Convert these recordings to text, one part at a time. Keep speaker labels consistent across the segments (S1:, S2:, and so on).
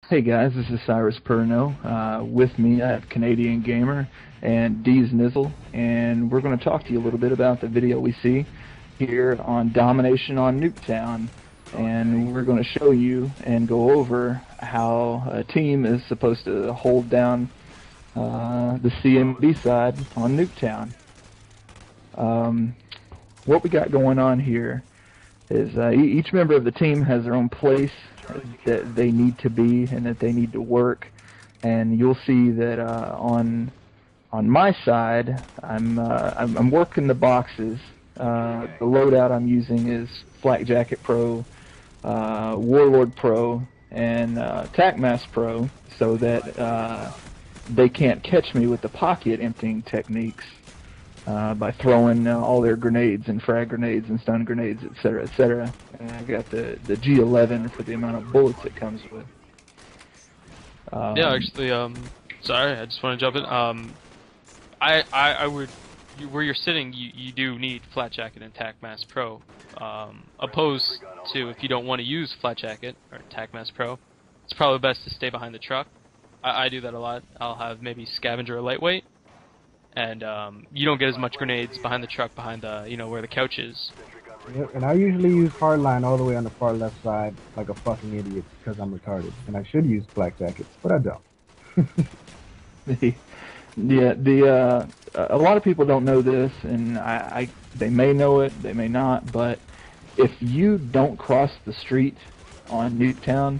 S1: Hey guys, this is Sirus Pernot. With me I have Canadian Gamer and Deeznizzle, and we're going to talk to you a little bit about the video we see here on Domination on Nuketown. And we're going to show you and go over how a team is supposed to hold down the C and B side on Nuketown. What we got going on here is each member of the team has their own place that they need to be and that they need to work, and you'll see that on my side I'm working the boxes. The loadout I'm using is Flak Jacket Pro, Warlord Pro, and TacMass Pro, so that they can't catch me with the pocket emptying techniques by throwing all their grenades and frag grenades and stun grenades, etc., etc. And I got the G11 for the amount of bullets it comes with.
S2: Yeah, actually, sorry, I just want to jump in. I would, where you're sitting, you do need Flat Jacket and TacMass Pro. Opposed to if you don't want to use Flat Jacket or TacMass Pro, it's probably best to stay behind the truck. I do that a lot. I'll have maybe Scavenger or Lightweight, and you don't get as much grenades behind the truck, behind the, where the couch is.
S3: Yep, and I usually use hardline all the way on the far left side like a fucking idiot because I'm retarded. And I should use Black Jackets, but I don't.
S1: Yeah, a lot of people don't know this, and they may know it, they may not, but if you don't cross the street on Nuketown,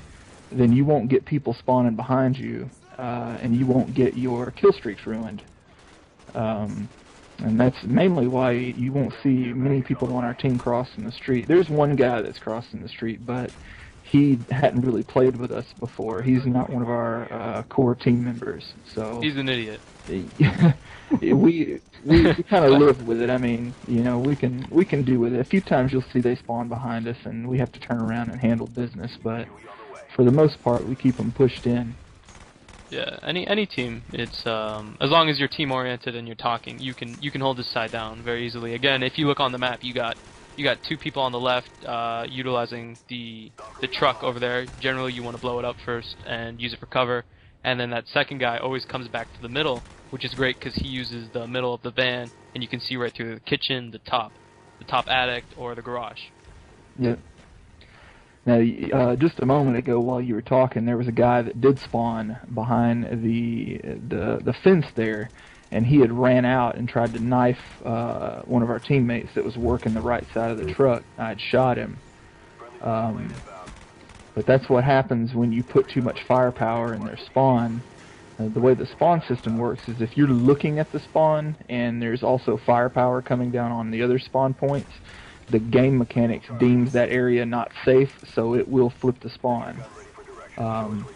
S1: then you won't get people spawning behind you, and you won't get your kill streaks ruined. And that's mainly why you won't see many people on our team crossing the street. There's one guy that's crossing the street, but he hadn't really played with us before. He's not one of our core team members, so
S2: He's an idiot.
S1: we kind of live with it. I mean, we can do with it. A few times you'll see they spawn behind us, and we have to turn around and handle business. But for the most part, we keep them pushed in.
S2: Yeah, any team, it's as long as you're team oriented and you're talking, you can hold this side down very easily. Again, if you look on the map, you got two people on the left utilizing the truck over there. Generally, you want to blow it up first and use it for cover, and then that second guy always comes back to the middle, which is great because he uses the middle of the van, and you can see right through the kitchen, the top attic, or the garage.
S1: Yep. Now, just a moment ago, while you were talking, there was a guy that did spawn behind the fence there, and he had ran out and tried to knife one of our teammates that was working the right side of the truck. I had shot him. But that's what happens when you put too much firepower in their spawn. The way the spawn system works is if you're looking at the spawn and there's also firepower coming down on the other spawn points, the game mechanics deems that area not safe, so it will flip the spawn. And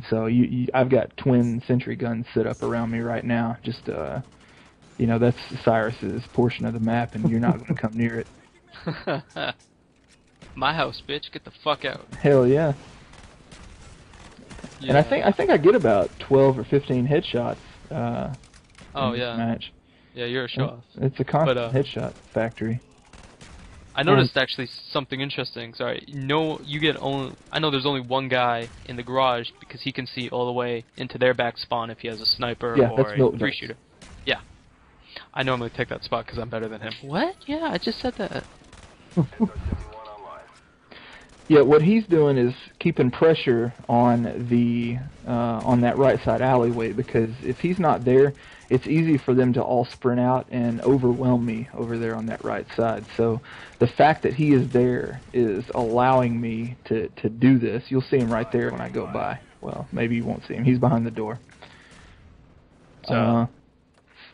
S1: so I've got twin sentry guns set up around me right now. Just that's Cyrus's portion of the map, and you're not going to come near it.
S2: My house, bitch! Get the fuck out.
S1: Hell yeah. And I think I get about 12 or 15 headshots.
S2: Oh yeah.
S1: Match.
S2: Yeah, you're a show-off.
S1: It's a constant headshot factory.
S2: I noticed actually something interesting. Sorry, I know there's only one guy in the garage because he can see all the way into their back spawn if he has a sniper or a 3-shooter. Yeah, I normally take that spot because I'm better than him. What? Yeah, I just said that.
S1: Yeah, what he's doing is keeping pressure on on that right side alleyway, because if he's not there, it's easy for them to all sprint out and overwhelm me over there on that right side. So the fact that he is there is allowing me to do this. You'll see him right there when I go by. Well, maybe you won't see him. He's behind the door.
S2: So,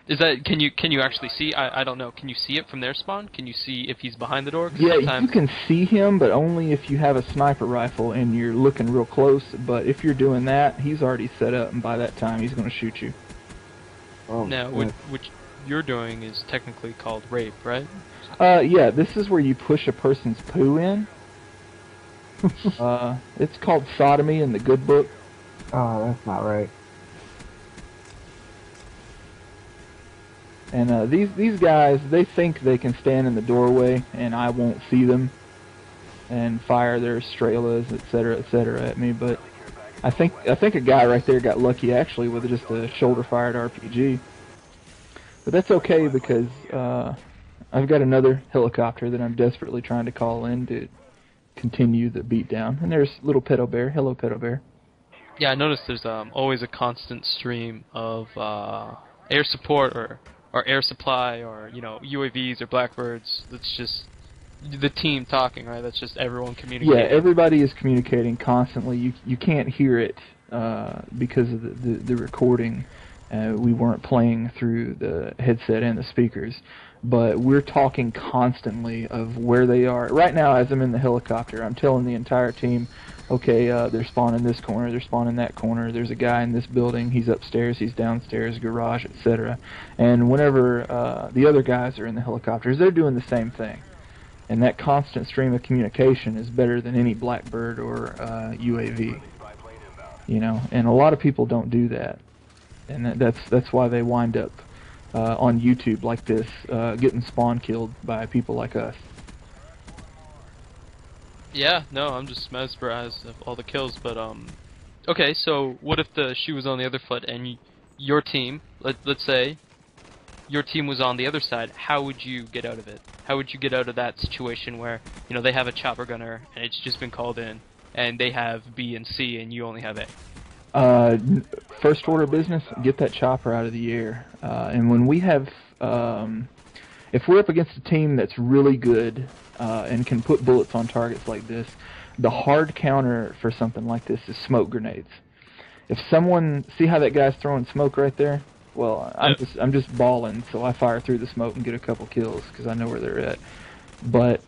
S2: is that can you actually see? I don't know. Can you see it from their spawn? Can you see if he's behind the door?
S1: Yeah, sometimes you can see him, but only if you have a sniper rifle and you're looking real close. But if you're doing that, he's already set up, and by that time, he's going to shoot you.
S3: Oh,
S2: now, which you're doing is technically called rape, right?
S1: Yeah, this is where you push a person's poo in. It's called sodomy in the good book.
S3: Oh, that's not right.
S1: And these guys, they think they can stand in the doorway and I won't see them and fire their Strelas, etc., etc. at me, but I think a guy right there got lucky actually with just a shoulder-fired RPG. But that's okay because I've got another helicopter that I'm desperately trying to call in to continue the beatdown. And there's little Pedo Bear. Hello, Pedo Bear.
S2: Yeah, I noticed there's always a constant stream of air support or air supply or UAVs or Blackbirds. That's just the team talking, right? That's just everyone communicating.
S1: Yeah, everybody is communicating constantly. You can't hear it because of the recording. We weren't playing through the headset and the speakers, but we're talking constantly of where they are. Right now, as I'm in the helicopter, I'm telling the entire team, okay, they're spawning this corner, they're spawning that corner, there's a guy in this building, he's upstairs, he's downstairs, garage, etc. And whenever the other guys are in the helicopters, they're doing the same thing. And that constant stream of communication is better than any Blackbird or UAV. And a lot of people don't do that. And that's why they wind up on YouTube like this, getting spawn killed by people like us.
S2: Yeah, no, I'm just mesmerized of all the kills, but okay, so what if the shoe was on the other foot and your team, let's say, your team was on the other side, how would you get out of it? How would you get out of that situation where, they have a chopper gunner and it's just been called in, and they have B and C and you only have A?
S1: First order of business, get that chopper out of the air. And when we have, if we're up against a team that's really good and can put bullets on targets like this, the hard counter for something like this is smoke grenades. If someone, see how that guy's throwing smoke right there? Well, I'm just balling, so I fire through the smoke and get a couple kills because I know where they're at. But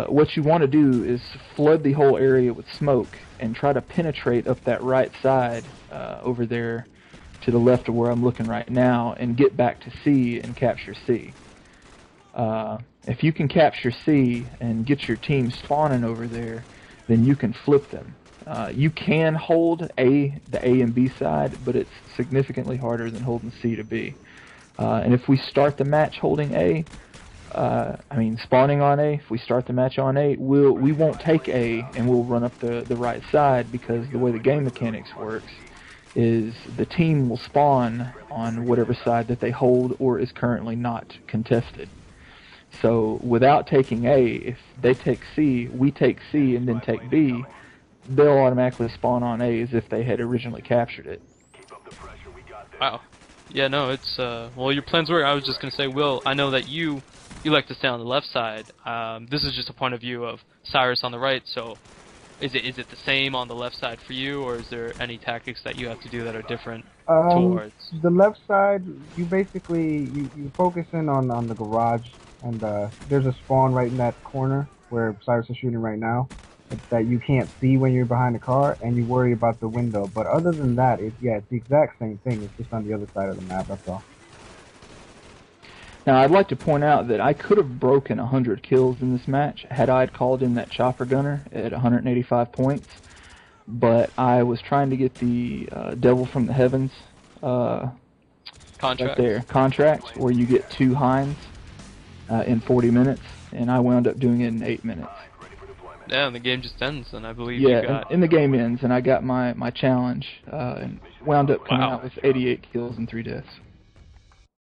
S1: what you want to do is flood the whole area with smoke and try to penetrate up that right side over there to the left of where I'm looking right now and get back to C and capture C. If you can capture C and get your team spawning over there, then you can flip them. You can hold the A and B side, but it's significantly harder than holding C to B. And if we start the match holding A, spawning on A, if we start the match on A, we won't take A and we'll run up the right side, because the way the game mechanics works is the team will spawn on whatever side that they hold or is currently not contested. So without taking A, if they take C, we take C and then take B, they'll automatically spawn on A as if they had originally captured it.
S2: Wow. Yeah, no, it's, well, your plans were, I was just going to say, Will, I know that you like to stay on the left side. This is just a point of view of Sirus on the right, so is it the same on the left side for you, or is there any tactics that you have to do that are different towards?
S3: The left side, you basically, you focus in on the garage, and there's a spawn right in that corner where Sirus is shooting right now that you can't see when you're behind the car, and you worry about the window. But other than that, it's the exact same thing. It's just on the other side of the map, that's all.
S1: Now, I'd like to point out that I could have broken 100 kills in this match had I called in that chopper gunner at 185 points, but I was trying to get the Devil from the Heavens
S2: Contract.
S1: right there, contract, where you get 2 Hinds in 40 minutes, and I wound up doing it in 8 minutes.
S2: Yeah, and the game just ends, and I believe
S1: you
S2: got...
S1: and the game ends, and I got my challenge, and wound up coming out with 88 kills and 3 deaths.